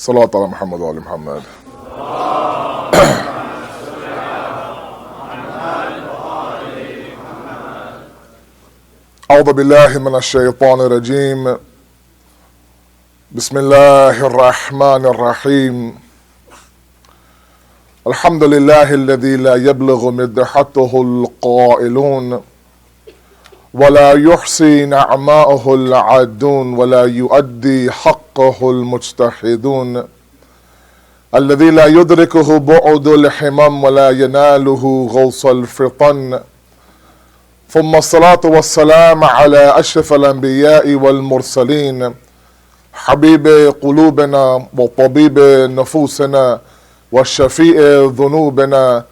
صلوات على محمد وآل محمد. أعوذ بالله من الشيطان الرجيم. بسم الله الرحمن الرحيم. الحمد لله الذي لا يبلغ مدحته القائلون ولا يحصي نعماءه العادون ولا يؤدي حقه المجتهدون، الذي لا يدركه بعد الحمم ولا يناله غوص الفطن، ثم الصلاة والسلام على أشرف الأنبياء والمرسلين، حبيب قلوبنا وطبيب نفوسنا والشفيء ذنوبنا،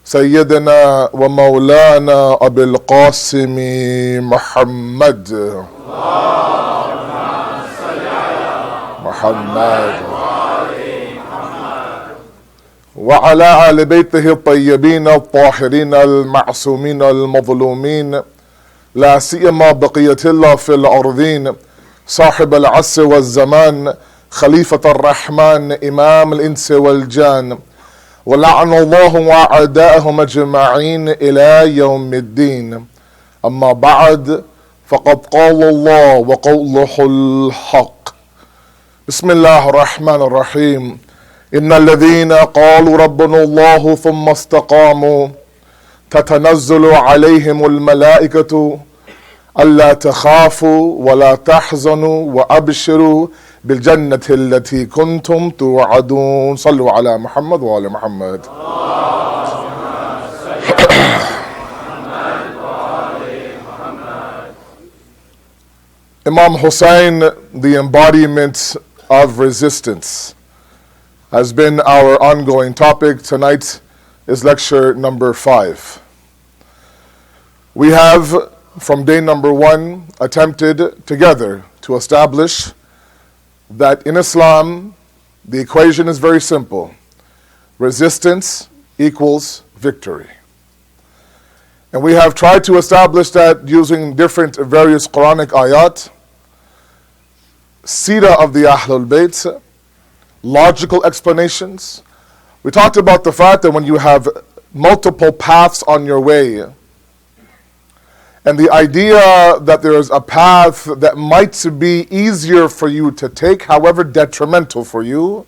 سيدنا ومولانا أبي القاسم محمد. محمد وعلى آل بيته الطيبين الطاهرين المعصومين المظلومين، لا سيما بقية الله في الأرضين، صاحب العصر والزمان، خليفة الرحمن، إمام الإنس والجان، ولعن الله وأعداءهم أجمعين إلى يوم الدين. أما بعد، فقد قال الله وقوله الحق. بسم الله الرحمن الرحيم. إن الذين قالوا ربنا الله ثم استقاموا تتنزل عليهم الملائكة ألا تخافوا ولا تحزنوا وأبشروا بالجنة التي كنتم توعدون. صلوا على محمد وآل محمد. Imam Hussain, the embodiment of resistance, has been our ongoing topic. Tonight is lecture number 5. We have, from day number 1, attempted together to establish that in Islam, the equation is very simple. Resistance equals victory. And we have tried to establish that using different various Quranic ayat, seerah of the Ahlul Bayt, logical explanations. We talked about the fact that when you have multiple paths on your way, and the idea that there is a path that might be easier for you to take, however detrimental for you,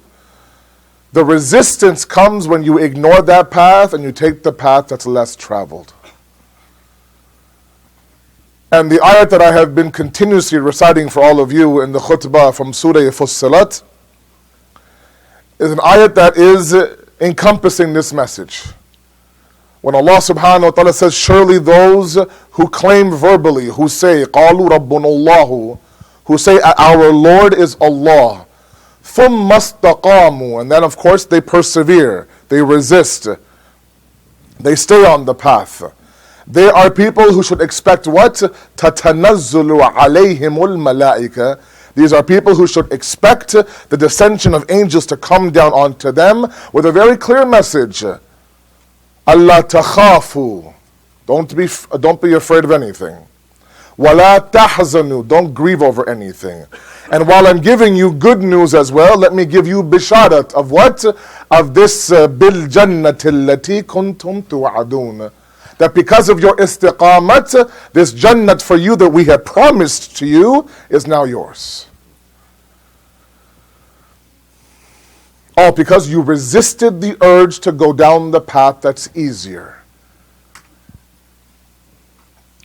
the resistance comes when you ignore that path and you take the path that's less traveled. And the ayat that I have been continuously reciting for all of you in the khutbah from Surah Fussilat is an ayat that is encompassing this message. When Allah subhanahu wa ta'ala says, surely those who claim verbally, who say, قَالُوا رَبُّنَ اللَّهُ, who say, our Lord is Allah, ثُمَّ اسْتَقَامُوا, and then of course they persevere, they resist, they stay on the path. They are people who should expect what? تَتَنَزُّلُ عَلَيْهِمُ الْمَلَائِكَةِ. These are people who should expect the descension of angels to come down onto them with a very clear message. Allah takhafu, don't be afraid of anything. Wala tahzanu, don't grieve over anything. And while I'm giving you good news as well, let me give you bisharat of what? Of this bil jannati allati kuntum tu'adun. That because of your istiqamat, this jannat for you that we have promised to you is now yours. All because you resisted the urge to go down the path that's easier.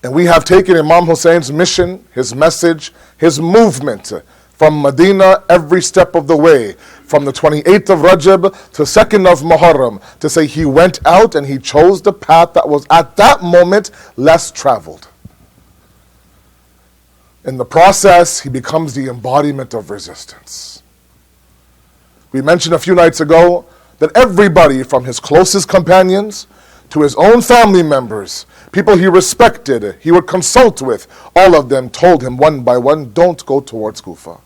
And we have taken Imam Hussein's mission, his message, his movement from Medina every step of the way, from the 28th of Rajab to 2nd of Muharram, to say he went out and he chose the path that was at that moment less traveled. In the process, he becomes the embodiment of resistance. We mentioned a few nights ago that everybody from his closest companions to his own family members, people he respected, he would consult with, all of them told him one by one, don't go towards Kufa.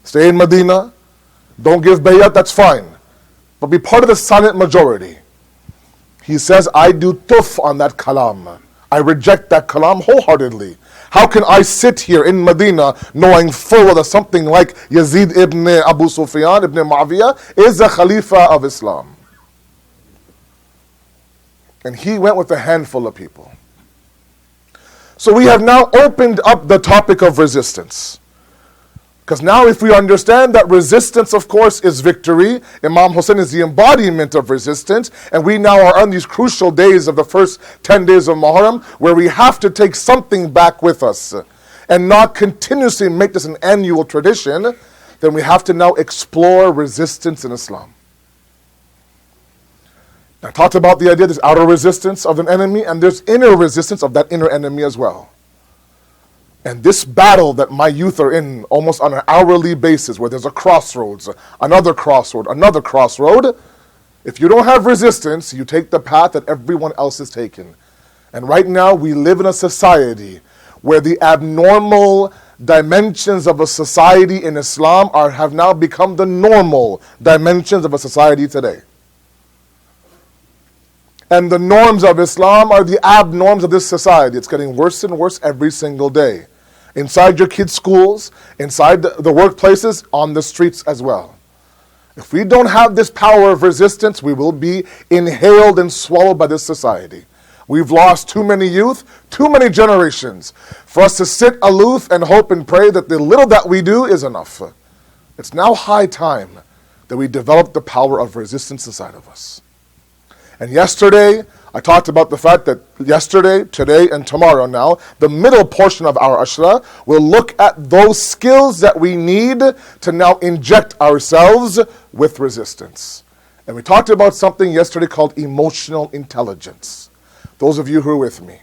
Stay in Medina, don't give bayat, that's fine. But be part of the silent majority. He says, I do tuf on that kalam. I reject that kalam wholeheartedly. How can I sit here in Medina knowing full well that something like Yazid ibn Abu Sufyan ibn Muawiyah is a Khalifa of Islam? And he went with a handful of people. So we have now opened up the topic of resistance. Because now if we understand that resistance, of course, is victory, Imam Hussain is the embodiment of resistance, and we now are on these crucial days of the first 10 days of Muharram, where we have to take something back with us, and not continuously make this an annual tradition, then we have to now explore resistance in Islam. I talked about the idea there's outer resistance of an enemy, and there's inner resistance of that inner enemy as well. And this battle that my youth are in almost on an hourly basis, where there's a crossroads, another crossroad, if you don't have resistance, you take the path that everyone else is taking. And right now we live in a society where the abnormal dimensions of a society in Islam have now become the normal dimensions of a society today. And the norms of Islam are the abnorms of this society. It's getting worse and worse every single day. Inside your kids' schools, inside the workplaces, on the streets as well. If we don't have this power of resistance, we will be inhaled and swallowed by this society. We've lost too many youth, too many generations, for us to sit aloof and hope and pray that the little that we do is enough. It's now high time that we develop the power of resistance inside of us. And yesterday, I talked about the fact that yesterday, today, and tomorrow now, the middle portion of our Ashra will look at those skills that we need to now inject ourselves with resistance. And we talked about something yesterday called emotional intelligence. Those of you who are with me.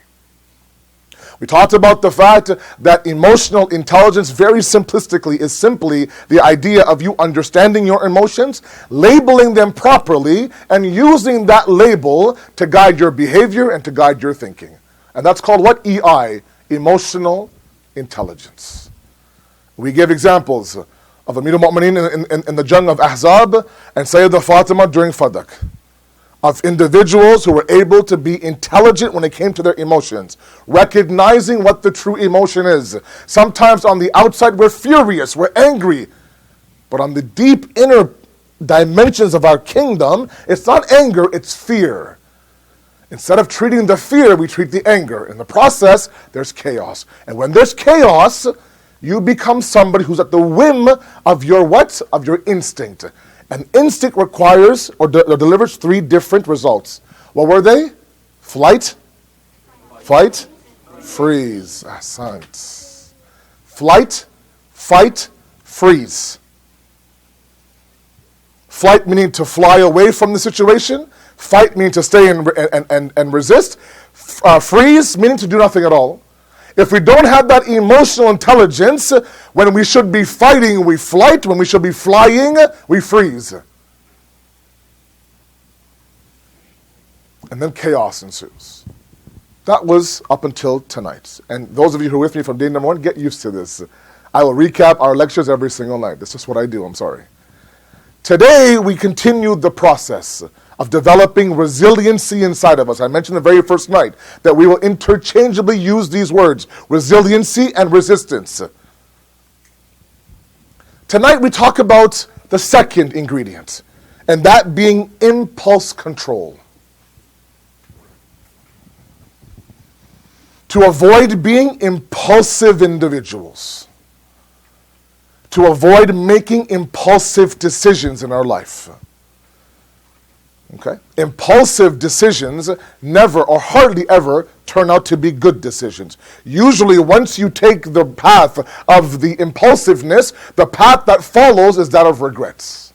We talked about the fact that emotional intelligence, very simplistically, is simply the idea of you understanding your emotions, labeling them properly, and using that label to guide your behavior and to guide your thinking. And that's called what? EI, emotional intelligence. We give examples of Amir al-Mu'mineen in the Jung of Ahzab and Syed al-Fatima during Fadak, of individuals who were able to be intelligent when it came to their emotions, recognizing what the true emotion is. Sometimes on the outside we're furious, we're angry, but on the deep inner dimensions of our kingdom, it's not anger, it's fear. Instead of treating the fear, we treat the anger. In the process, there's chaos. And when there's chaos, you become somebody who's at the whim of your what? Of your instinct. And instinct requires or delivers three different results. What were they? Flight, fight, freeze. Asad. Flight, fight, freeze. Flight meaning to fly away from the situation. Fight meaning to stay and resist. Freeze meaning to do nothing at all. If we don't have that emotional intelligence, when we should be fighting, we flight. When we should be flying, we freeze. And then chaos ensues. That was up until tonight. And those of you who are with me from day number one, get used to this. I will recap our lectures every single night. That's just what I do, I'm sorry. Today, we continue the process of developing resiliency inside of us. I mentioned the very first night that we will interchangeably use these words, resiliency and resistance. Tonight we talk about the second ingredient, and that being impulse control. To avoid being impulsive individuals. To avoid making impulsive decisions in our life. Okay? Impulsive decisions never or hardly ever turn out to be good decisions. Usually once you take the path of the impulsiveness, the path that follows is that of regrets.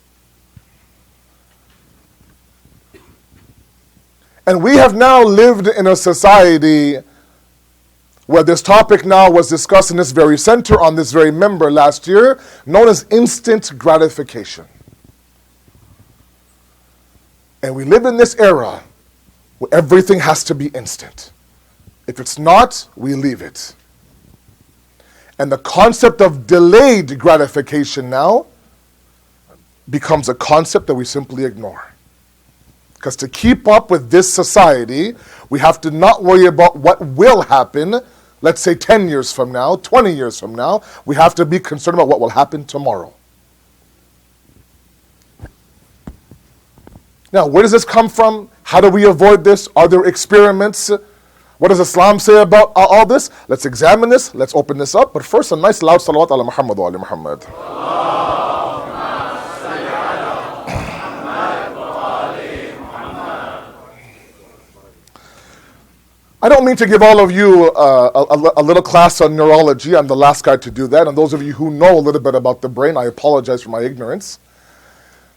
And we have now lived in a society where this topic now was discussed in this very center on this very member last year, known as instant gratification. And we live in this era where everything has to be instant. If it's not, we leave it. And the concept of delayed gratification now becomes a concept that we simply ignore. Because to keep up with this society, We have to not worry about what will happen, let's say 10 years from now, 20 years from now. We have to be concerned about what will happen tomorrow. Now, where does this come from? How do we avoid this? Are there experiments? What does Islam say about all this? Let's examine this. Let's open this up. But first, a nice loud salawat ala Muhammad wa ala Muhammad. I don't mean to give all of you a little class on neurology. I'm the last guy to do that. And those of you who know a little bit about the brain, I apologize for my ignorance.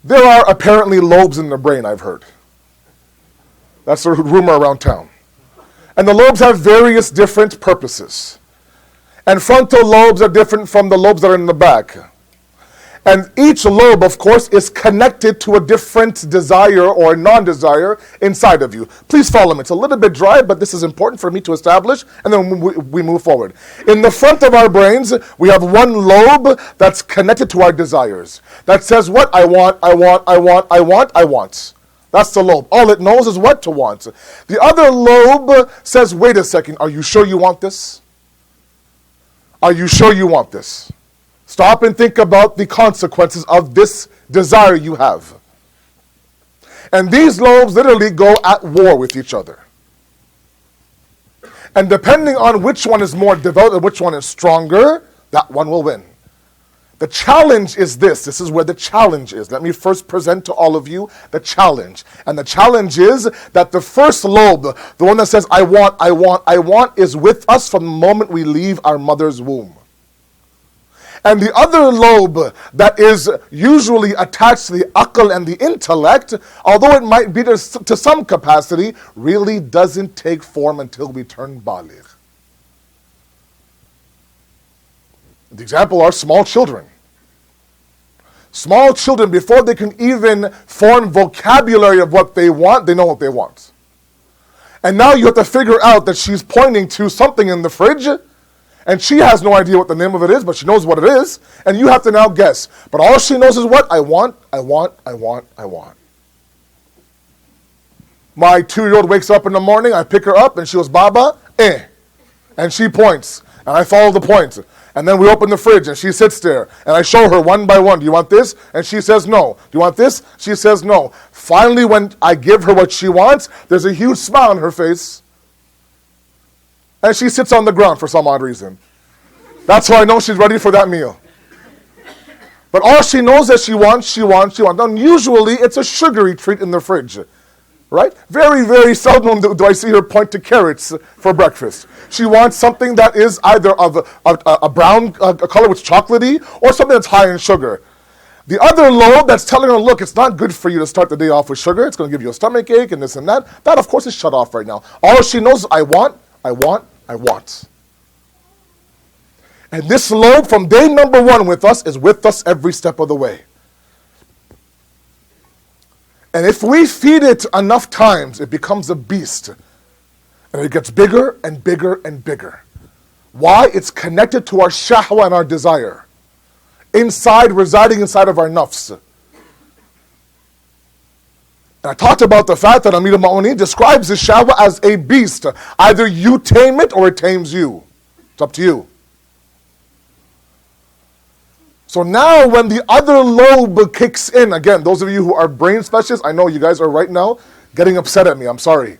There are apparently lobes in the brain, I've heard. That's the rumor around town. And the lobes have various different purposes. And frontal lobes are different from the lobes that are in the back. And each lobe, of course, is connected to a different desire or non-desire inside of you. Please follow me. It's a little bit dry, but this is important for me to establish, and then we move forward. In the front of our brains, we have one lobe that's connected to our desires. That says what? I want, I want, I want, I want, I want. That's the lobe. All it knows is what to want. The other lobe says, wait a second, are you sure you want this? Are you sure you want this? Stop and think about the consequences of this desire you have. And these lobes literally go at war with each other. And depending on which one is more developed and which one is stronger, that one will win. The challenge is this. This is where the challenge is. Let me first present to all of you the challenge. And the challenge is that the first lobe, the one that says, I want, I want, I want, is with us from the moment we leave our mother's womb. And the other lobe that is usually attached to the aql and the intellect, although it might be to some capacity, really doesn't take form until we turn baligh. The example are small children. Small children, before they can even form vocabulary of what they want, they know what they want. And now you have to figure out that she's pointing to something in the fridge, and she has no idea what the name of it is, but she knows what it is, and you have to now guess. But all she knows is what? I want, I want, I want, I want. My 2-year-old wakes up in the morning, I pick her up, and she goes, Baba, and she points, and I follow the point. And then we open the fridge, and she sits there, and I show her one by one, do you want this? And she says no. Do you want this? She says no. Finally, when I give her what she wants, there's a huge smile on her face. And she sits on the ground for some odd reason. That's how I know she's ready for that meal. But all she knows is she wants, she wants, she wants. Now, usually, it's a sugary treat in the fridge. Right? Very, very seldom do I see her point to carrots for breakfast. She wants something that is either of a brown color, which is chocolatey, or something that's high in sugar. The other lobe that's telling her, look, it's not good for you to start the day off with sugar. It's going to give you a stomach ache and this and that. That, of course, is shut off right now. All she knows is, I want, I want, I want. And this lobe from day number 1 with us is with us every step of the way. And if we feed it enough times, it becomes a beast. And it gets bigger and bigger and bigger. Why? It's connected to our shahwa and our desire. Residing inside of our nafs. And I talked about the fact that Amir al-Mu'mineen describes the shahwa as a beast. Either you tame it or it tames you. It's up to you. So now when the other lobe kicks in, again, those of you who are brain specialists, I know you guys are right now getting upset at me. I'm sorry.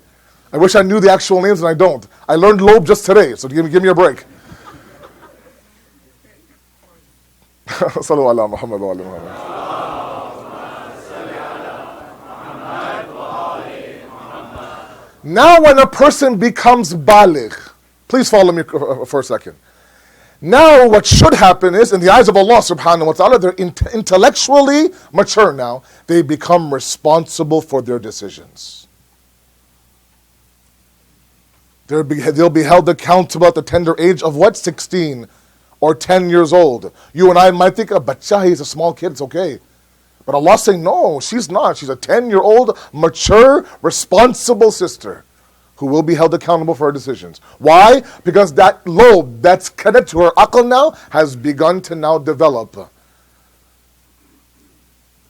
I wish I knew the actual names and I don't. I learned lobe just today, so give me a break. Sallu ala Muhammad wa ala Muhammad. Now when a person becomes baligh, please follow me for a second. Now what should happen is, in the eyes of Allah subhanahu wa ta'ala, they're intellectually mature now. They become responsible for their decisions. They'll be held accountable at the tender age of what? 16 or 10 years old. You and I might think, bacha, he's a small kid, it's okay. But Allah's saying, no, she's not. She's a 10-year-old, mature, responsible sister who will be held accountable for her decisions. Why? Because that lobe that's connected to her aql now has begun to now develop.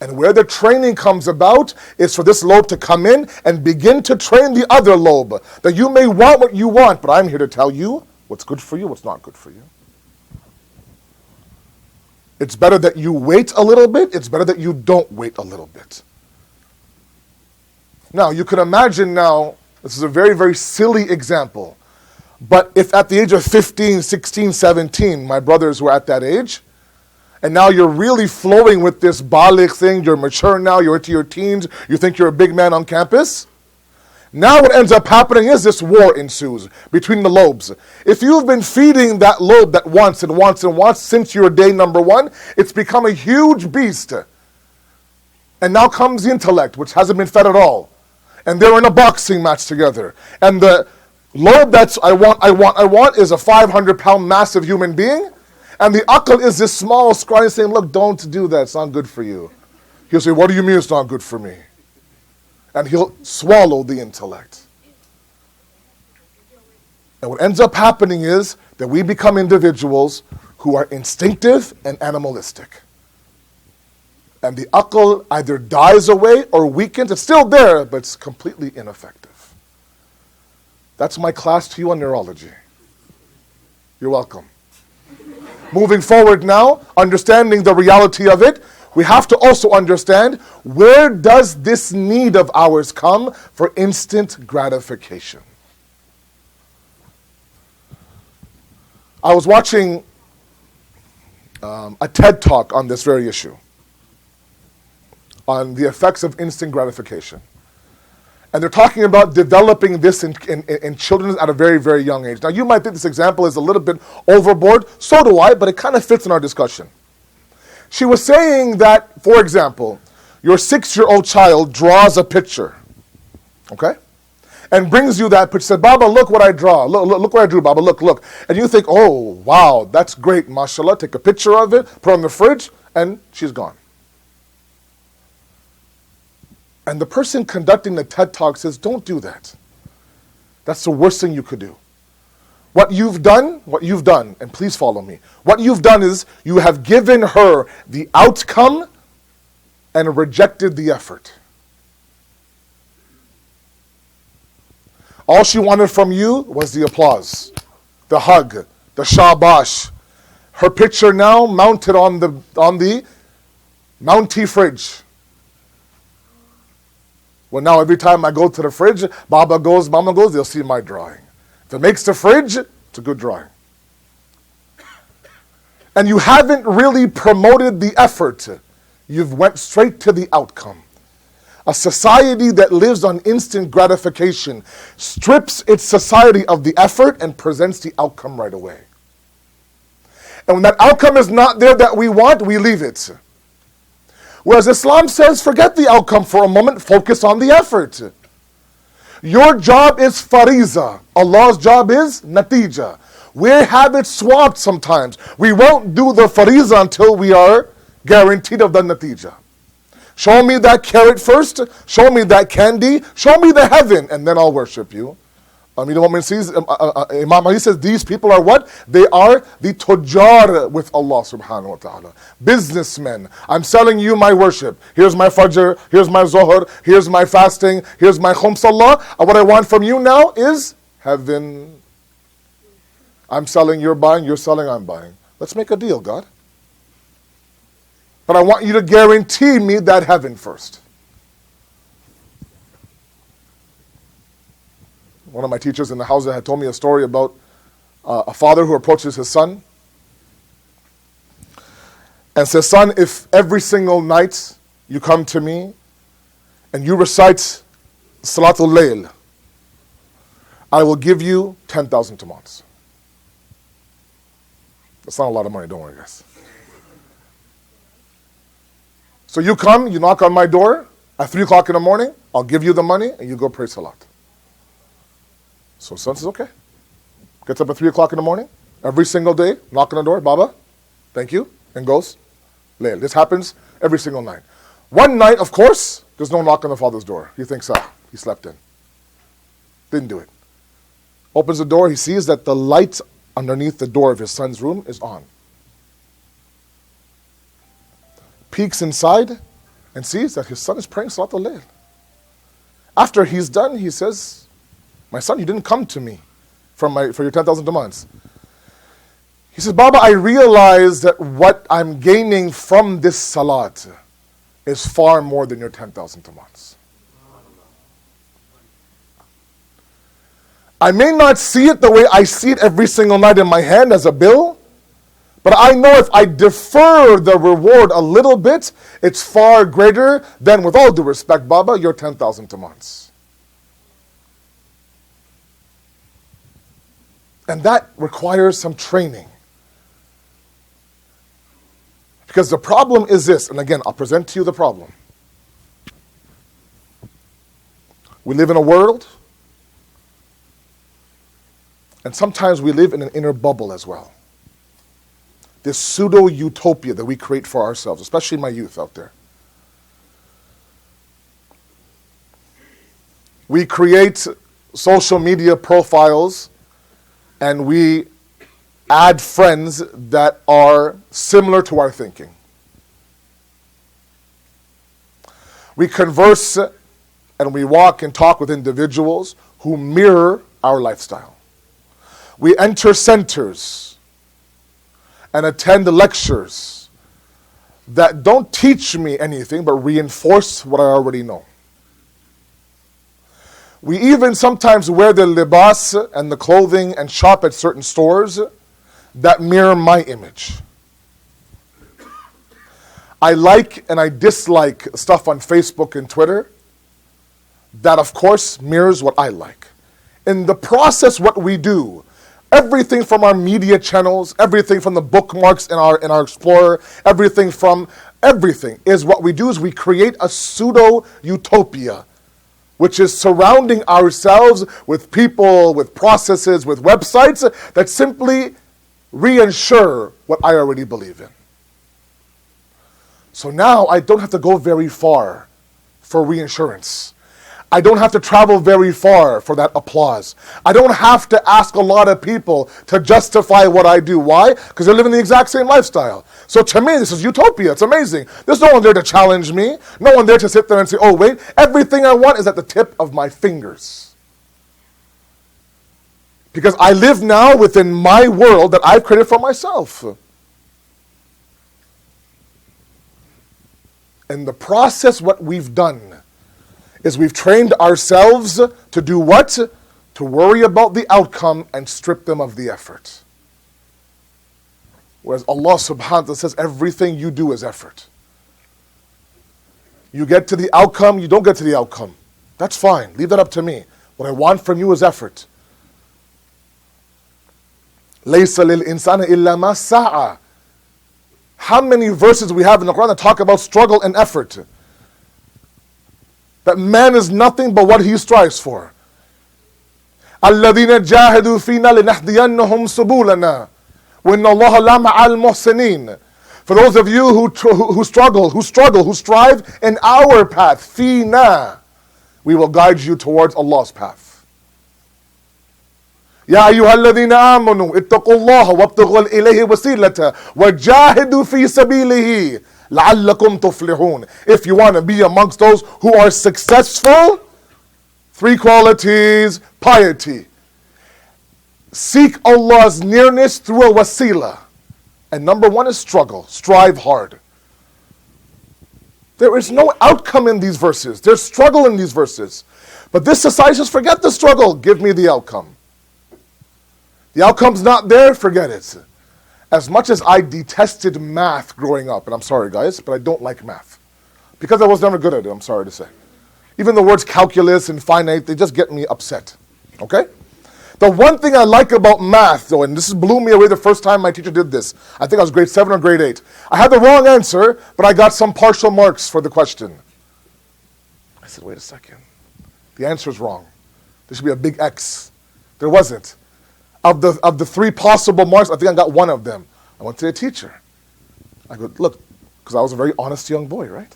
And where the training comes about is for this lobe to come in and begin to train the other lobe. That you may want what you want, but I'm here to tell you what's good for you, what's not good for you. It's better that you wait a little bit. It's better that you don't wait a little bit. Now, you can imagine now, this is a very, very silly example. But if at the age of 15, 16, 17, my brothers were at that age, and now you're really flowing with this baligh thing, you're mature now, you're into your teens, you think you're a big man on campus. Now what ends up happening is this war ensues between the lobes. If you've been feeding that lobe that wants and wants and wants since your day number one, it's become a huge beast. And now comes the intellect, which hasn't been fed at all. And they're in a boxing match together. And the lobe that's I want is a 500-pound massive human being. And the aql is this small scrawny saying, look, don't do that, it's not good for you. He'll say, what do you mean it's not good for me? And he'll swallow the intellect. And what ends up happening is that we become individuals who are instinctive and animalistic. And the aql either dies away or weakens. It's still there, but it's completely ineffective. That's my class to you on neurology. You're welcome. Moving forward now, understanding the reality of it, we have to also understand, where does this need of ours come for instant gratification? I was watching a TED Talk on this very issue, on the effects of instant gratification. And they're talking about developing this in children at a very, very young age. Now, you might think this example is a little bit overboard. So do I, but it kind of fits in our discussion. She was saying that, for example, your 6-year-old child draws a picture, okay? And brings you that picture, said, Baba, look what I draw. Look what I drew, Baba, look. And you think, oh, wow, that's great, mashallah. Take a picture of it, put it on the fridge, and she's gone. And the person conducting the TED Talk says, don't do that. That's the worst thing you could do. What you've done, and please follow me. What you've done is you have given her the outcome and rejected the effort. All she wanted from you was the applause, the hug, the shabash. Her picture now mounted on the Mountie fridge. Well, now every time I go to the fridge, Baba goes, Mama goes, they'll see my drawing. If it makes the fridge, it's a good drawing. And you haven't really promoted the effort. You've went straight to the outcome. A society that lives on instant gratification strips its society of the effort and presents the outcome right away. And when that outcome is not there that we want, we leave it. Whereas Islam says, forget the outcome for a moment, focus on the effort. Your job is fariza. Allah's job is natija. We have it swapped sometimes. We won't do the fariza until we are guaranteed of the natija. Show me that carrot first, show me that candy, show me the heaven, and then I'll worship you. You know what Imam Ali says, these people are what? They are the tujar with Allah subhanahu wa ta'ala. Businessmen. I'm selling you my worship. Here's my fajr, here's my zohar, here's my fasting, here's my khum salah. And what I want from you now is heaven. I'm selling, you're buying, you're selling, I'm buying. Let's make a deal, God. But I want you to guarantee me that heaven first. One of my teachers in the house had told me a story about a father who approaches his son and says, son, if every single night you come to me and you recite Salatul Layl, I will give you 10,000 tamans. That's not a lot of money, don't worry, guys. So you come, you knock on my door at 3 o'clock in the morning, I'll give you the money and you go pray Salat. So son says, okay. Gets up at 3 o'clock in the morning, every single day, knock on the door, Baba, thank you, and goes, Layl. This happens every single night. One night, of course, there's no knock on the father's door. He thinks, he slept in. Didn't do it. Opens the door, he sees that the light underneath the door of his son's room is on. Peeks inside, and sees that his son is praying Salat al-Layl. After he's done, he says, my son, you didn't come to me for your 10,000 demands. He says, Baba, I realize that what I'm gaining from this salat is far more than your 10,000 demands. I may not see it the way I see it every single night in my hand as a bill, but I know if I defer the reward a little bit, it's far greater than, with all due respect, Baba, your 10,000 demands. And that requires some training. Because the problem is this, and again, I'll present to you the problem. We live in a world, and sometimes we live in an inner bubble as well. This pseudo-utopia that we create for ourselves, especially my youth out there. We create social media profiles and we add friends that are similar to our thinking. We converse and we walk and talk with individuals who mirror our lifestyle. We enter centers and attend lectures that don't teach me anything but reinforce what I already know. We even sometimes wear the libas and the clothing and shop at certain stores that mirror my image. I like and I dislike stuff on Facebook and Twitter that of course mirrors what I like. In the process, what we do, everything from our media channels, everything from the bookmarks in our Explorer, everything is what we do is we create a pseudo-utopia, which is surrounding ourselves with people, with processes, with websites that simply reinsure what I already believe in. So now I don't have to go very far for reinsurance. I don't have to travel very far for that applause. I don't have to ask a lot of people to justify what I do. Why? Because they're living the exact same lifestyle. So to me, this is utopia. It's amazing. There's no one there to challenge me. No one there to sit there and say, oh wait, everything I want is at the tip of my fingers. Because I live now within my world that I've created for myself. In the process, what we've done is we've trained ourselves to do what? To worry about the outcome and strip them of the effort. Whereas Allah subhanahu wa ta'ala says everything you do is effort. You get to the outcome, you don't get to the outcome. That's fine, leave that up to me. What I want from you is effort. لَيْسَ لِلْإِنسَانِ إِلَّا مَا سَعَى. How many verses we have in the Quran that talk about struggle and effort? That man is nothing but what he strives for. الَّذِينَ جَاهَدُوا فِينَا لِنَهْدِيَنَّهُمْ سُبُولَنَا وَإِنَّ اللَّهَ لَمَعَ الْمُحْسِنِينَ. For those of you who strive in our path, فِينَا, we will guide you towards Allah's path. يا أيها الذين آمنوا اتقوا الله وابتغوا إليه وسيلة وجاهدوا في سبيله لعلكم تفلحون. If you want to be amongst those who are successful, 3 qualities: piety, seek Allah's nearness through a wasila, and number 1 is struggle. Strive hard. There is no outcome in these verses. There's struggle in these verses. But this society says, forget the struggle, give me the outcome. The outcome's not there, forget it. As much as I detested math growing up, and I'm sorry guys, but I don't like math. Because I was never good at it, I'm sorry to say. Even the words calculus and finite, they just get me upset. Okay? The one thing I like about math, though, and this blew me away the first time my teacher did this, I think I was grade 7 or grade 8. I had the wrong answer, but I got some partial marks for the question. I said, wait a second. The answer's wrong. There should be a big X. There wasn't. Of the 3 possible marks, I think I got 1 of them. I went to the teacher. I go, look, because I was a very honest young boy, right?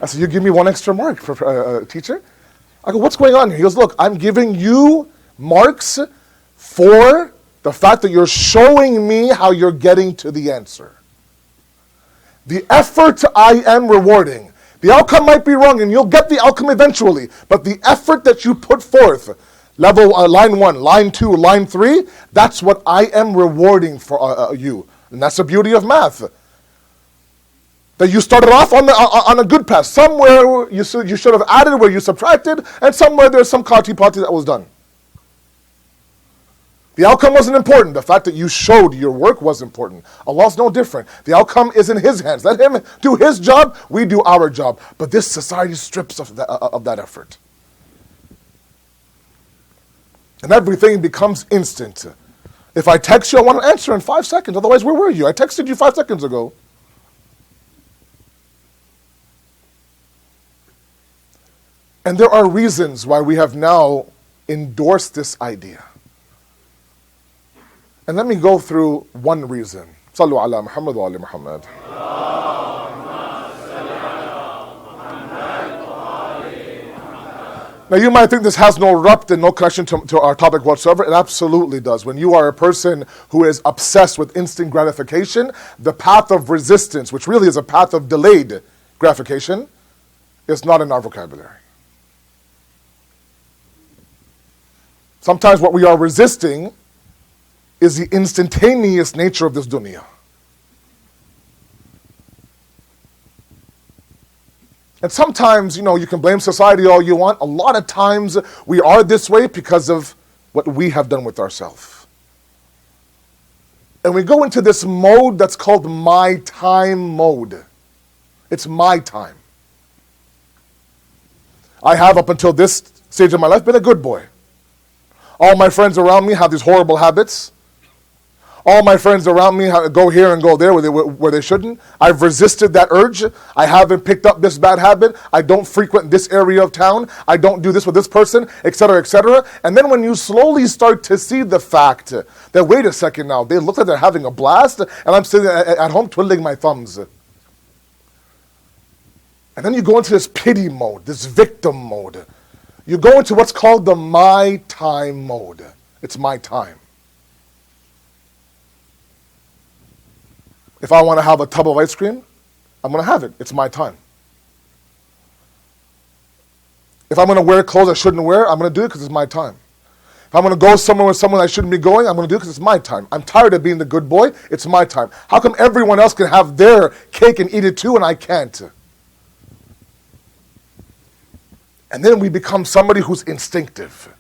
I said, you give me 1 extra mark, for teacher? I go, what's going on here? He goes, look, I'm giving you marks for the fact that you're showing me how you're getting to the answer. The effort I am rewarding. The outcome might be wrong, and you'll get the outcome eventually. But the effort that you put forth, line 1, line 2, line 3, that's what I am rewarding for you. And that's the beauty of math. That you started off on a good path. Somewhere you should have added where you subtracted, and somewhere there's some party that was done. The outcome wasn't important. The fact that you showed your work was important. Allah's no different. The outcome is in His hands. Let Him do His job, we do our job. But this society strips of that effort. And everything becomes instant. If I text you, I want an answer in 5 seconds. Otherwise, where were you? I texted you 5 seconds ago. And there are reasons why we have now endorsed this idea. And let me go through one reason. Sallu ala Muhammad wa ali Muhammad. Now you might think this has no rabt and no connection to our topic whatsoever. It absolutely does. When you are a person who is obsessed with instant gratification, the path of resistance, which really is a path of delayed gratification, is not in our vocabulary. Sometimes what we are resisting is the instantaneous nature of this dunya. And sometimes, you can blame society all you want. A lot of times we are this way because of what we have done with ourselves. And we go into this mode that's called my time mode. It's my time. I have, up until this stage of my life, been a good boy. All my friends around me have these horrible habits. All my friends around me go here and go there where they shouldn't. I've resisted that urge. I haven't picked up this bad habit. I don't frequent this area of town. I don't do this with this person, etc., etc. And then when you slowly start to see the fact that, wait a second now, they look like they're having a blast, and I'm sitting at home twiddling my thumbs. And then you go into this pity mode, this victim mode. You go into what's called the my time mode. It's my time. If I want to have a tub of ice cream, I'm going to have it. It's my time. If I'm going to wear clothes I shouldn't wear, I'm going to do it because it's my time. If I'm going to go somewhere with someone I shouldn't be going, I'm going to do it because it's my time. I'm tired of being the good boy. It's my time. How come everyone else can have their cake and eat it too and I can't? And then we become somebody who's instinctive.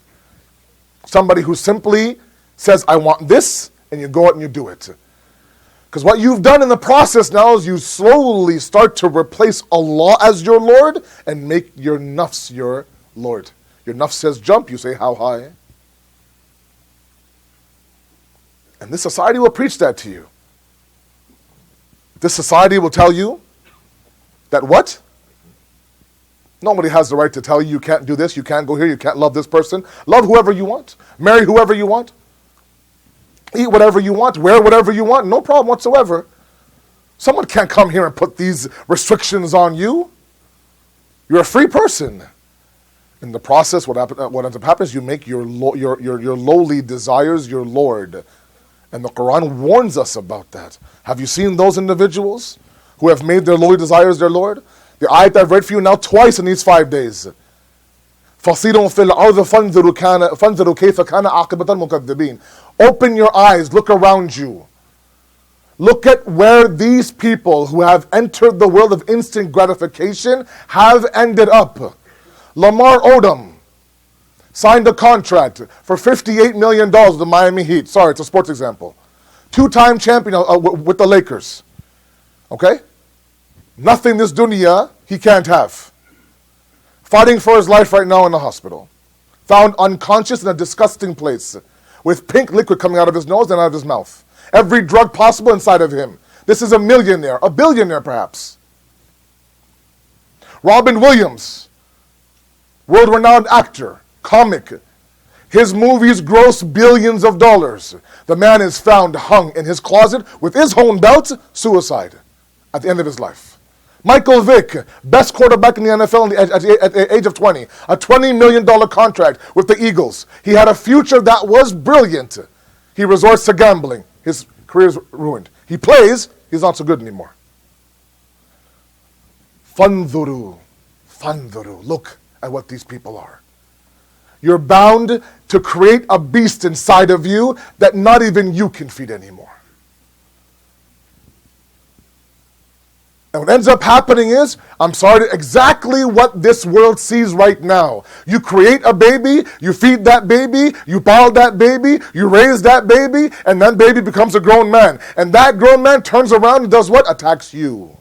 Somebody who simply says, I want this, and you go out and you do it. Because what you've done in the process now is you slowly start to replace Allah as your Lord and make your nafs your Lord. Your nafs says jump, you say how high? And this society will preach that to you. This society will tell you that what? Nobody has the right to tell you you can't do this, you can't go here, you can't love this person. Love whoever you want. Marry whoever you want. Eat whatever you want, wear whatever you want, no problem whatsoever. Someone can't come here and put these restrictions on you. You're a free person. In the process, what ends up happening is you make your lowly desires your Lord. And the Quran warns us about that. Have you seen those individuals who have made their lowly desires their Lord? The ayat I've read for you now twice in these 5 days. فَصِيرٌ فِي الْأَرْضِ فَانْظُرُوا كَيْفَ كَانَ عَاقِبَةَ الْمُكَذِّبِينَ. Open your eyes, look around you. Look at where these people who have entered the world of instant gratification have ended up. Lamar Odom signed a contract for $58 million with the Miami Heat. Sorry, it's a sports example. 2-time champion with the Lakers. Okay? Nothing this dunya he can't have. Fighting for his life right now in the hospital. Found unconscious in a disgusting place with pink liquid coming out of his nose and out of his mouth. Every drug possible inside of him. This is a millionaire, a billionaire perhaps. Robin Williams, world-renowned actor, comic. His movies gross billions of dollars. The man is found hung in his closet with his own belt, suicide at the end of his life. Michael Vick, best quarterback in the NFL at the age of 20. A $20 million contract with the Eagles. He had a future that was brilliant. He resorts to gambling. His career is ruined. He plays, he's not so good anymore. Fandhuru. Fandhuru. Look at what these people are. You're bound to create a beast inside of you that not even you can feed anymore. And what ends up happening is, I'm sorry, exactly what this world sees right now. You create a baby, you feed that baby, you bottle that baby, you raise that baby, and that baby becomes a grown man. And that grown man turns around and does what? Attacks you.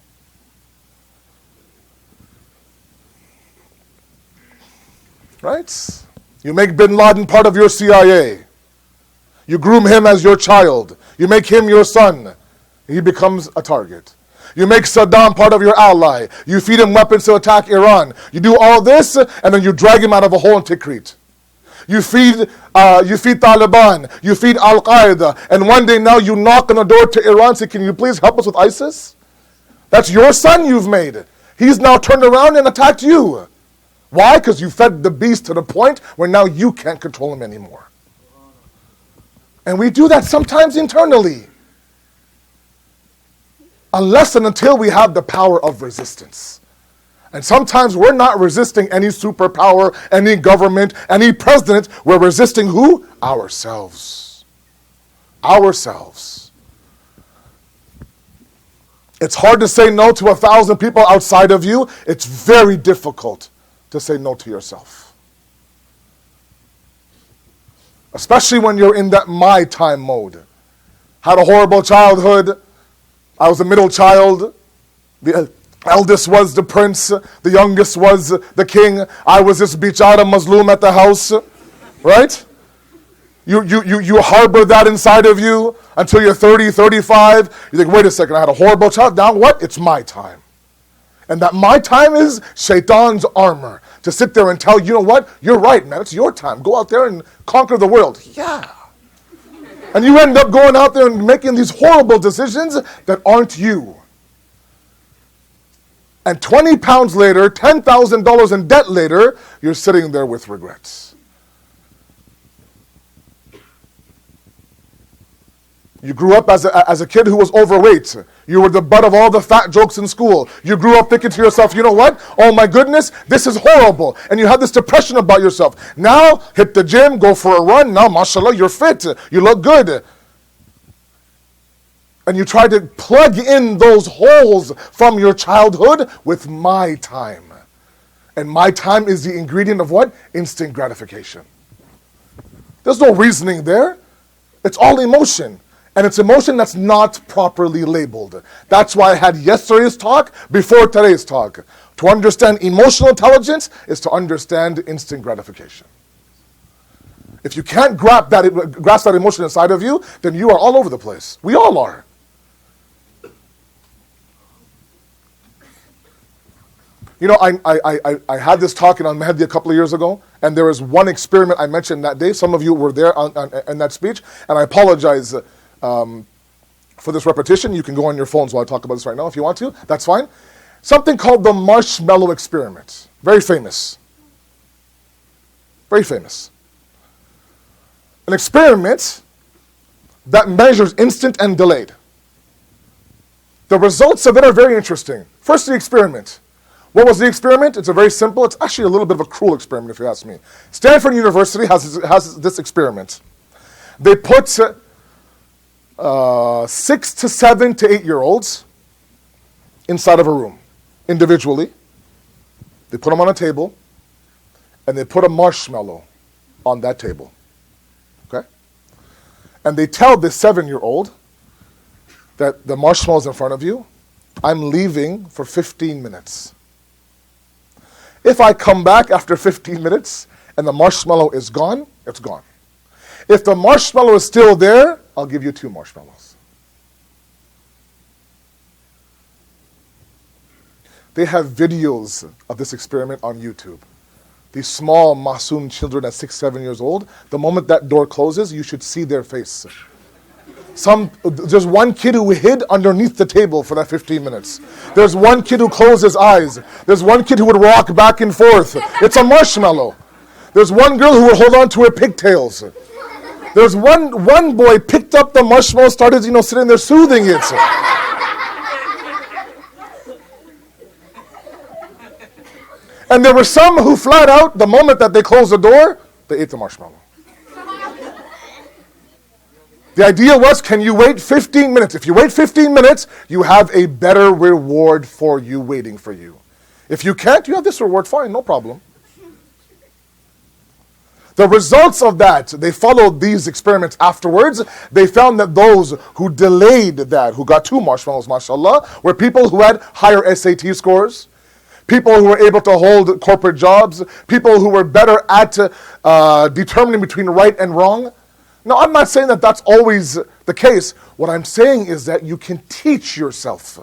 Right? You make bin Laden part of your CIA. You groom him as your child. You make him your son. He becomes a target. You make Saddam part of your ally. You feed him weapons to attack Iran. You do all this, and then you drag him out of a hole in Tikrit. You feed Taliban. You feed Al-Qaeda. And one day now you knock on the door to Iran and say, can you please help us with ISIS? That's your son you've made. He's now turned around and attacked you. Why? Because you fed the beast to the point where now you can't control him anymore. And we do that sometimes internally. Unless and until we have the power of resistance. And sometimes we're not resisting any superpower, any government, any president. We're resisting who? Ourselves. Ourselves. It's hard to say no to 1,000 people outside of you. It's very difficult to say no to yourself. Especially when you're in that my time mode. Had a horrible childhood. I was a middle child. The eldest was the prince. The youngest was the king. I was this bichara mazloom at the house. Right? You harbor that inside of you until you're 30, 35. You think, wait a second, I had a horrible child. Now what? It's my time. And that my time is shaitan's armor. To sit there and tell you know what? You're right, man. It's your time. Go out there and conquer the world. Yeah. And you end up going out there and making these horrible decisions that aren't you. And 20 pounds later, $10,000 in debt later, you're sitting there with regrets. You grew up as a kid who was overweight. You were the butt of all the fat jokes in school. You grew up thinking to yourself, you know what? Oh my goodness, this is horrible. And you have this depression about yourself. Now, hit the gym, go for a run. Now, mashallah, you're fit. You look good. And you try to plug in those holes from your childhood with my time. And my time is the ingredient of what? Instant gratification. There's no reasoning there. It's all emotion. And it's emotion that's not properly labeled. That's why I had yesterday's talk before today's talk. To understand emotional intelligence is to understand instant gratification. If you can't grasp that emotion inside of you, then you are all over the place. We all are. You know, I had this talk in Al-Mahdi a couple of years ago, and there was one experiment I mentioned that day. Some of you were there in that speech, and I apologize for this repetition. You can go on your phones while I talk about this right now if you want to. That's fine. Something called the marshmallow experiment. Very famous. Very famous. An experiment that measures instant and delayed. The results of it are very interesting. First, the experiment. What was the experiment? It's a very simple, it's actually a little bit of a cruel experiment if you ask me. Stanford University has this experiment. They put 6 to 7 to 8-year-olds inside of a room, individually. They put them on a table, and they put a marshmallow on that table. Okay? And they tell this 7-year-old that the marshmallow's in front of you. I'm leaving for 15 minutes. If I come back after 15 minutes and the marshmallow is gone, it's gone. If the marshmallow is still there, I'll give you 2 marshmallows. They have videos of this experiment on YouTube. These small masoom children at 6, 7 years old, the moment that door closes, you should see their face. There's one kid who hid underneath the table for that 15 minutes. There's one kid who closed his eyes. There's one kid who would rock back and forth. It's a marshmallow. There's one girl who would hold on to her pigtails. There's one boy picked up the marshmallow, started, sitting there soothing it. And there were some who flat out, the moment that they closed the door, they ate the marshmallow. The idea was, can you wait 15 minutes? If you wait 15 minutes, you have a better reward for you waiting for you. If you can't, you have this reward, fine, no problem. The results of that, they followed these experiments afterwards. They found that those who delayed that, who got 2 marshmallows, mashallah, were people who had higher SAT scores, people who were able to hold corporate jobs, people who were better at determining between right and wrong. Now, I'm not saying that that's always the case. What I'm saying is that you can teach yourself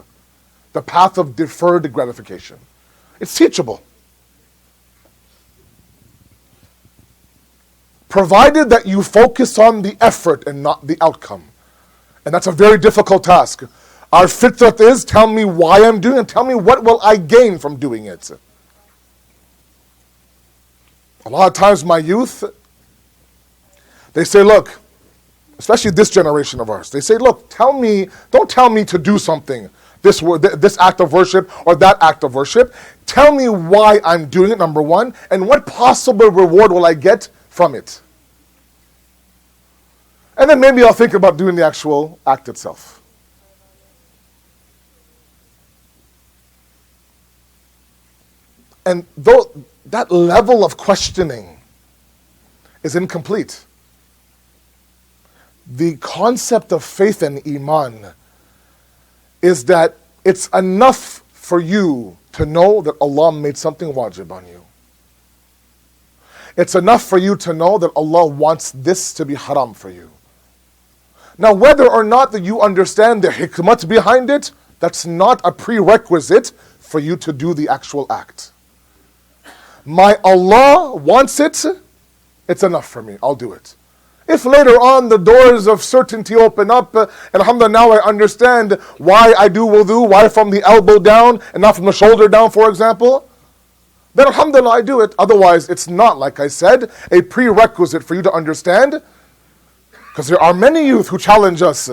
the path of deferred gratification. It's teachable. Provided that you focus on the effort and not the outcome. And that's a very difficult task. Our fitrat is, tell me why I'm doing it, and tell me what will I gain from doing it. A lot of times my youth, they say, look, especially this generation of ours, they say, look, don't tell me to do something, this act of worship or that act of worship. Tell me why I'm doing it, number one, and what possible reward will I get from it. And then maybe I'll think about doing the actual act itself. And though that level of questioning is incomplete, the concept of faith and iman is that it's enough for you to know that Allah made something wajib on you. It's enough for you to know that Allah wants this to be haram for you. Now, whether or not that you understand the hikmah behind it, that's not a prerequisite for you to do the actual act. My Allah wants it, it's enough for me, I'll do it. If later on the doors of certainty open up, and alhamdulillah now I understand why I do wudu, why from the elbow down and not from the shoulder down, for example, then alhamdulillah I do it. Otherwise it's not, like I said, a prerequisite for you to understand. Because there are many youth who challenge us.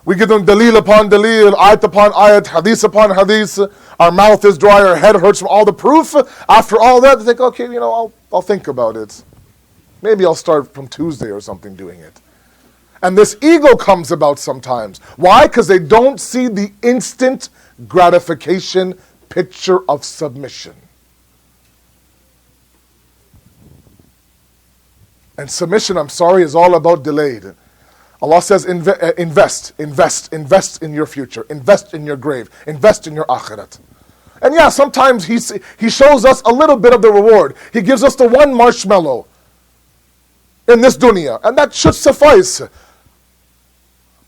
We give them dalil upon dalil, ayat upon ayat, hadith upon hadith. Our mouth is dry, our head hurts from all the proof. After all that, they think, okay, I'll think about it. Maybe I'll start from Tuesday or something doing it. And this ego comes about sometimes. Why? Because they don't see the instant gratification picture of submission. And submission, I'm sorry, is all about delayed. Allah says invest in your future, invest in your grave, invest in your akhirat. And yeah, sometimes He shows us a little bit of the reward. He gives us the one marshmallow in this dunya, and that should suffice.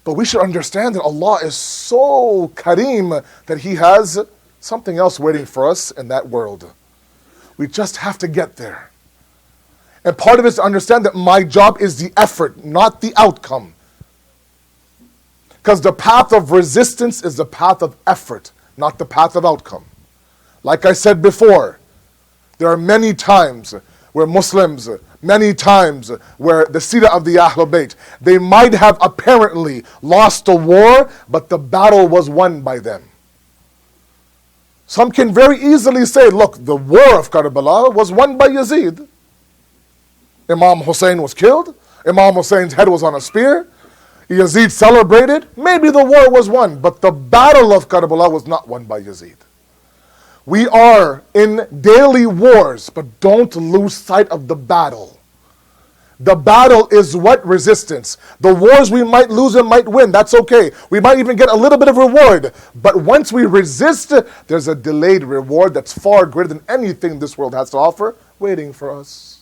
But we should understand that Allah is so kareem that He has something else waiting for us in that world. We just have to get there. And part of it is to understand that my job is the effort, not the outcome. Because the path of resistance is the path of effort, not the path of outcome. Like I said before, there are many times where Muslims, many times where the Sira of the Ahlul Bayt, they might have apparently lost a war, but the battle was won by them. Some can very easily say, look, the war of Karbala was won by Yazid. Imam Hussain was killed. Imam Hussein's head was on a spear. Yazid celebrated. Maybe the war was won, but the battle of Karbala was not won by Yazid. We are in daily wars, but don't lose sight of the battle. The battle is what? Resistance. The wars we might lose and might win, that's okay. We might even get a little bit of reward. But once we resist, there's a delayed reward that's far greater than anything this world has to offer, waiting for us.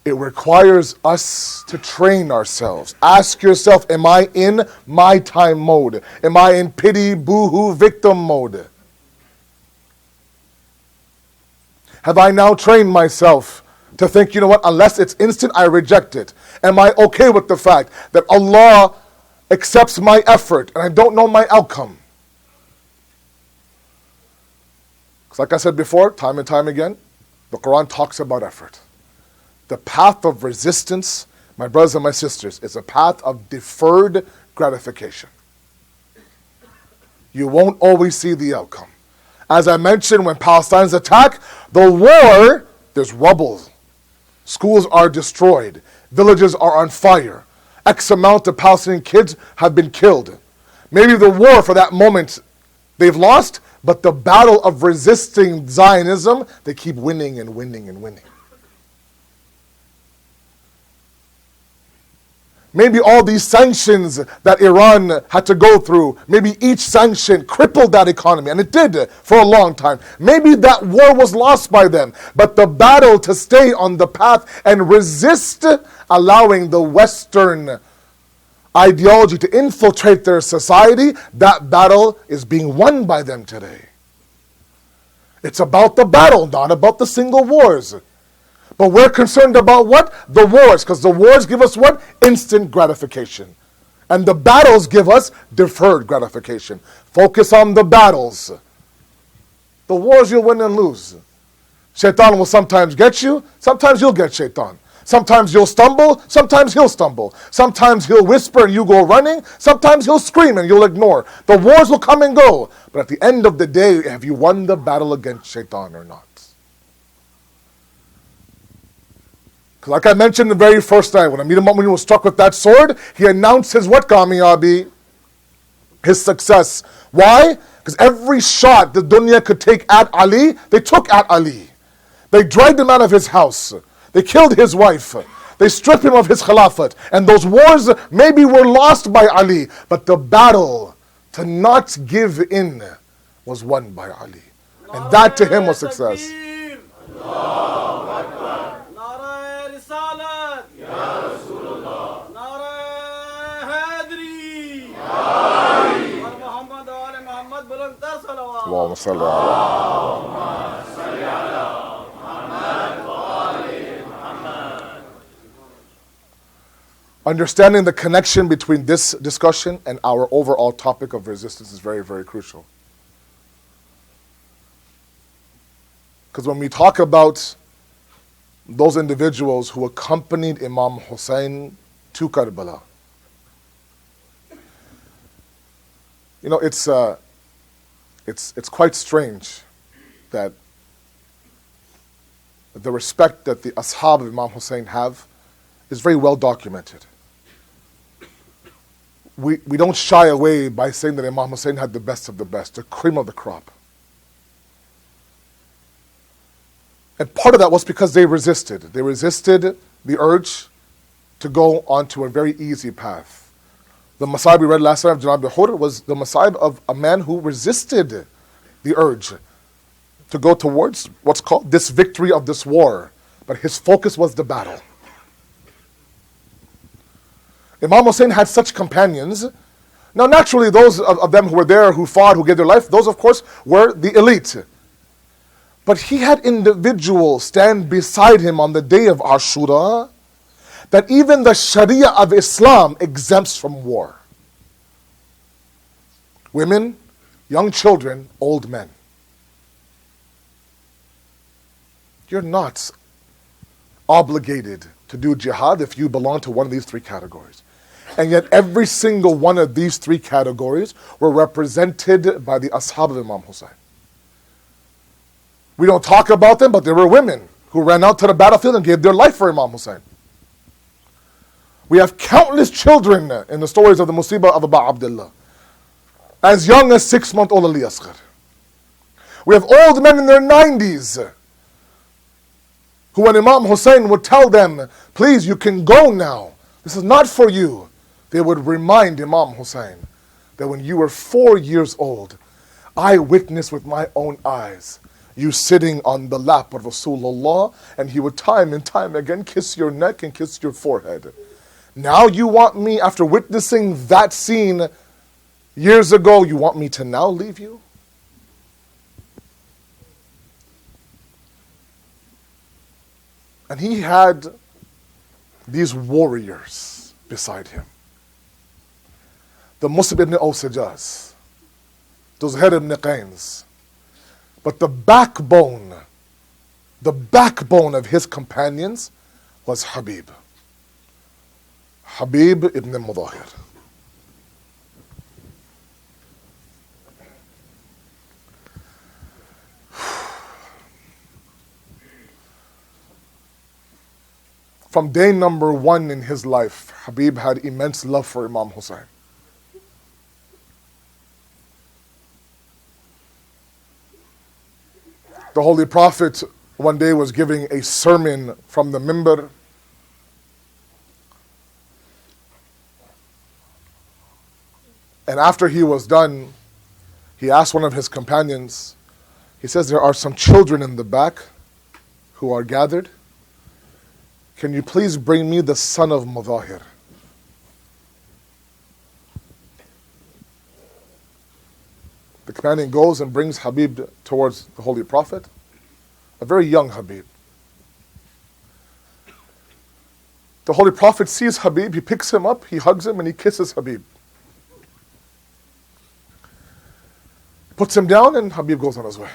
It requires us to train ourselves. Ask yourself, am I in my time mode? Am I in pity, boo-hoo, victim mode? Have I now trained myself to think, you know what, unless it's instant, I reject it? Am I okay with the fact that Allah accepts my effort and I don't know my outcome? Because like I said before, time and time again, the Quran talks about effort. The path of resistance, my brothers and my sisters, is a path of deferred gratification. You won't always see the outcome. As I mentioned, when Palestine's attack, the war, there's rubble. Schools are destroyed. Villages are on fire. X amount of Palestinian kids have been killed. Maybe the war for that moment they've lost, but the battle of resisting Zionism, they keep winning and winning and winning. Maybe all these sanctions that Iran had to go through, maybe each sanction crippled that economy, and it did for a long time. Maybe that war was lost by them, but the battle to stay on the path and resist allowing the Western ideology to infiltrate their society, that battle is being won by them today. It's about the battle, not about the single wars. But we're concerned about what? The wars, because the wars give us what? Instant gratification. And the battles give us deferred gratification. Focus on the battles. The wars you'll win and lose. Shaitan will sometimes get you, sometimes you'll get shaitan. Sometimes you'll stumble, sometimes he'll stumble. Sometimes he'll whisper and you go running, sometimes he'll scream and you'll ignore. The wars will come and go. But at the end of the day, have you won the battle against shaitan or not? Like I mentioned the very first night, when Amir al-Mu'minin was struck with that sword, he announced his what, Kamiyabi? His success. Why? Because every shot the dunya could take at Ali, they took at Ali. They dragged him out of his house. They killed his wife. They stripped him of his khilafat. And those wars maybe were lost by Ali, but the battle to not give in was won by Ali. And that to him was success. Allahumma salli ala Muhammad. Understanding the connection between this discussion and our overall topic of resistance is very, very crucial. Because when we talk about those individuals who accompanied Imam Hussain to Karbala, you know, it's quite strange that the respect that the Ashab of Imam Hussain have is very well documented. We don't shy away by saying that Imam Hussain had the best of the best, the cream of the crop. And part of that was because they resisted. They resisted the urge to go onto a very easy path. The masayib we read last time of Janab al-Hur was the masayib of a man who resisted the urge to go towards what's called this victory of this war. But his focus was the battle. Imam Hussain had such companions. Now naturally those of them who were there, who fought, who gave their life, those of course were the elite. But he had individuals stand beside him on the day of Ashura that even the Sharia of Islam exempts from war. Women, young children, old men. You're not obligated to do jihad if you belong to one of these three categories. And yet every single one of these three categories were represented by the Ashab of Imam Hussain. We don't talk about them, but there were women who ran out to the battlefield and gave their life for Imam Hussain. We have countless children in the stories of the Musibah of Abu Abdullah, as young as 6-month-old Ali Asghar. We have old men in their 90s who, when Imam Hussain would tell them, please, you can go now, this is not for you, they would remind Imam Hussain that when you were 4 years old, I witnessed with my own eyes you sitting on the lap of Rasulullah, and he would time and time again kiss your neck and kiss your forehead. Now you want me, after witnessing that scene years ago, you want me to now leave you? And he had these warriors beside him. The Musab ibn Awsajaz, those head ibn Qains. But the backbone of his companions was Habib ibn Madhahir. From day number one in his life, Habib had immense love for Imam Hussain. The Holy Prophet one day was giving a sermon from the minbar. And after he was done, he asked one of his companions, he says, there are some children in the back who are gathered. Can you please bring me the son of Madhahir? The companion goes and brings Habib towards the Holy Prophet, a very young Habib. The Holy Prophet sees Habib, he picks him up, he hugs him, and he kisses Habib. Puts him down, and Habib goes on his way.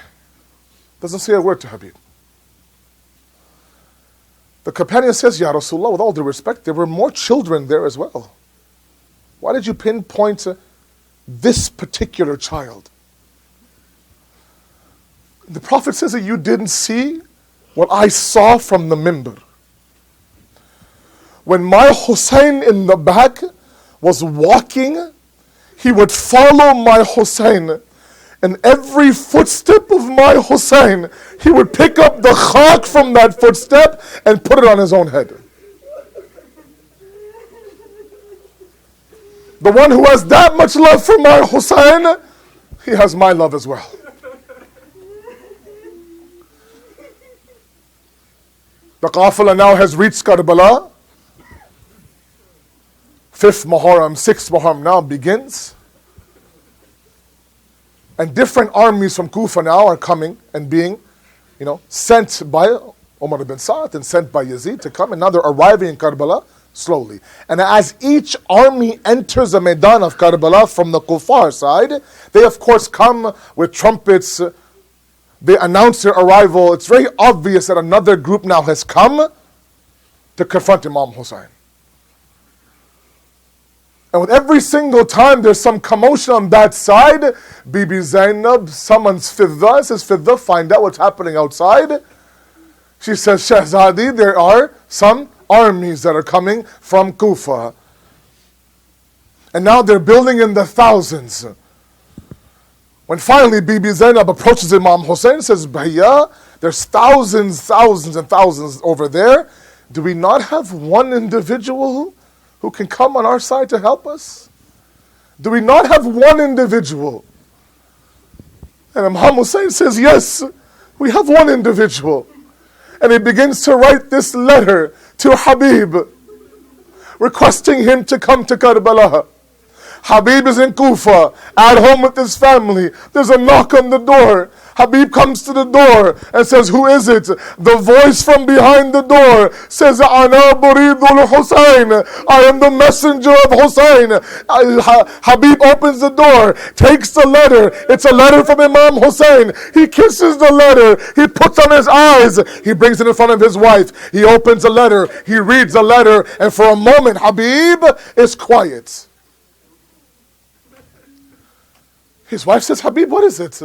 Doesn't say a word to Habib. The companion says, Ya Rasulullah, with all due respect, there were more children there as well. Why did you pinpoint this particular child? The Prophet says that you didn't see what I saw from the minbar. When my Hussain in the back was walking, he would follow my Hussain. And every footstep of my Hussain, he would pick up the khak from that footstep and put it on his own head. The one who has that much love for my Hussain, he has my love as well. The Qafila now has reached Karbala. 5th Muharram, 6th Muharram now begins. And different armies from Kufa now are coming and being, sent by Umar ibn Sa'd and sent by Yazid to come. And now they're arriving in Karbala slowly. And as each army enters the Maidan of Karbala from the Kuffar side, they of course come with trumpets. They announce their arrival. It's very obvious that another group now has come to confront Imam Hussain. And with every single time there's some commotion on that side, Bibi Zainab summons Fidda, says, Fidda, find out what's happening outside. She says, Shahzadi, there are some armies that are coming from Kufa. And now they're building in the thousands. When finally Bibi Zainab approaches Imam Hussain and says, Bhaiya, there's thousands and thousands over there. Do we not have one individual who can come on our side to help us? Do we not have one individual? And Imam Hussain says, yes, we have one individual. And he begins to write this letter to Habib, requesting him to come to Karbala. Habib is in Kufa, at home with his family. There's a knock on the door. Habib comes to the door and says, who is it? The voice from behind the door says, Ana Buridul Hussain. I am the messenger of Hussain. Habib opens the door, takes the letter. It's a letter from Imam Hussain. He kisses the letter. He puts on his eyes. He brings it in front of his wife. He opens the letter. He reads the letter. And for a moment, Habib is quiet. His wife says, Habib, what is it?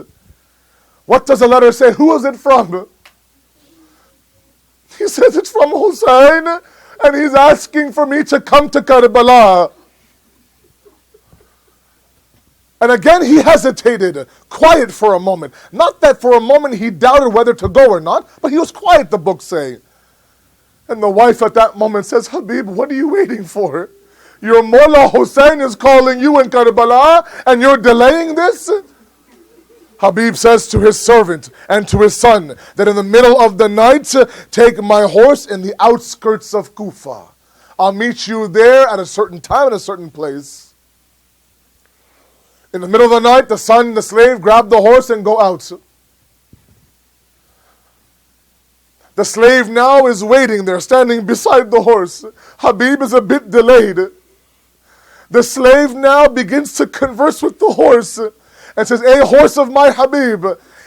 What does the letter say? Who is it from? He says, it's from Hussain, and he's asking for me to come to Karbala. And again he hesitated, quiet for a moment. Not that for a moment he doubted whether to go or not, but he was quiet, the book saying. And the wife at that moment says, Habib, what are you waiting for? Your Mullah Hussain is calling you in Karbala, and you're delaying this? Habib says to his servant and to his son that in the middle of the night, take my horse in the outskirts of Kufa. I'll meet you there at a certain time, at a certain place. In the middle of the night, the son, the slave, grab the horse and go out. The slave now is waiting there, standing beside the horse. Habib is a bit delayed. The slave now begins to converse with the horse and says, hey, horse of my Habib,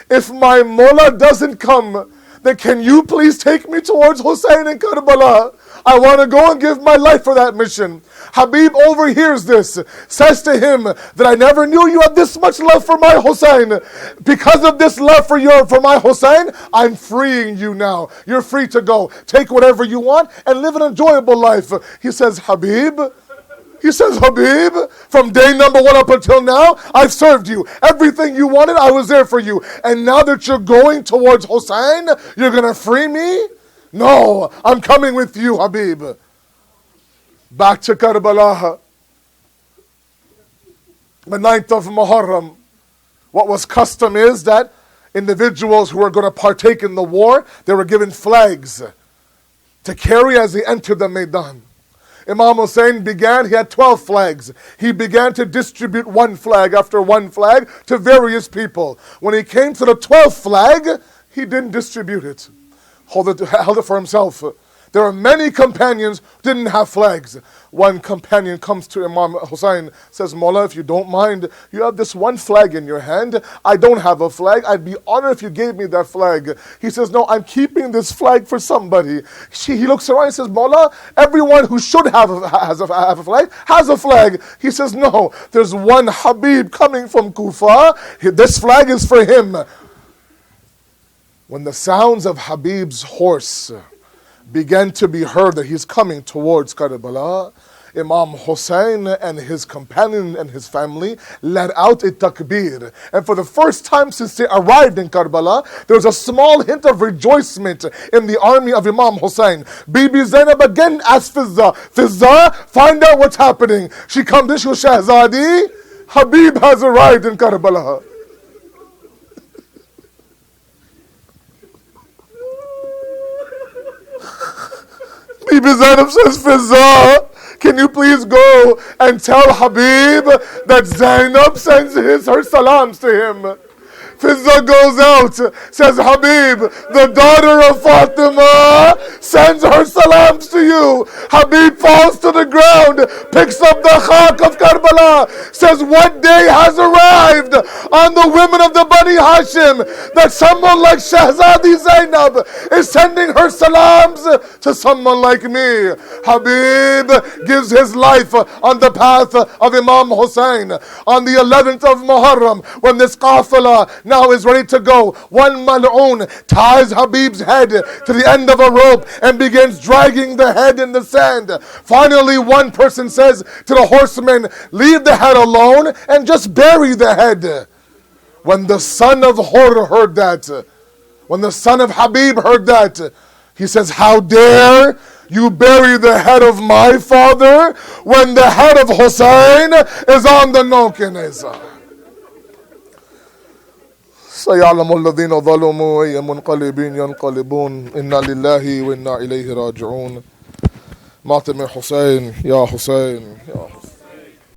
if my mullah doesn't come, then can you please take me towards Hussain in Karbala? I want to go and give my life for that mission. Habib overhears this, says to him that I never knew you had this much love for my Hussain. Because of this love for my Hussain, I'm freeing you now. You're free to go. Take whatever you want and live an enjoyable life. He says, Habib, from day number 1 up until now, I've served you. Everything you wanted, I was there for you. And now that you're going towards Hussain, you're going to free me? No, I'm coming with you, Habib. Back to Karbala, the 9th of Muharram. What was custom is that individuals who were going to partake in the war, they were given flags to carry as they entered the Maidan. Imam Hussain he had 12 flags. He began to distribute one flag after one flag to various people. When he came to the 12th flag, he didn't distribute it. Held it for himself. There are many companions who didn't have flags. One companion comes to Imam Hussain, says, Mawla, if you don't mind, you have this one flag in your hand. I don't have a flag. I'd be honored if you gave me that flag. He says, no, I'm keeping this flag for somebody. He looks around and says, Mawla, everyone who should have a flag has a flag. He says, no, there's one Habib coming from Kufa. This flag is for him. When the sounds of Habib's horse began to be heard that he's coming towards Karbala, Imam Hussain and his companion and his family let out a takbir. And for the first time since they arrived in Karbala, there was a small hint of rejoicement in the army of Imam Hussain. Bibi Zainab again asked Fizza, find out what's happening. She comes in, she goes, Shahzadi, Habib has arrived in Karbala. Bibi Zainab says, Fizza, can you please go and tell Habib that Zainab sends her salams to him? Fizza goes out, says, Habib, the daughter of Fatima, sends her salams to you. Habib falls to the ground, picks up the khak of Karbala, says, what day has arrived on the women of the Bani Hashim that someone like Shahzadi Zainab is sending her salams to someone like me? Habib gives his life on the path of Imam Hussain. On the 11th of Muharram, when this qafila now is ready to go, one mal'oon ties Habib's head to the end of a rope and begins dragging the head in the sand. Finally, one person says to the horseman, leave the head alone and just bury the head. When the son of Hur heard that, when the son of Habib heard that, he says, how dare you bury the head of my father when the head of Hussain is on the Nokineza? سيعلم الذين ظلموا أي منقلب ينقلبون إنا لله وإنا إليه راجعون. ماتم حسين يا حسين يا حسين.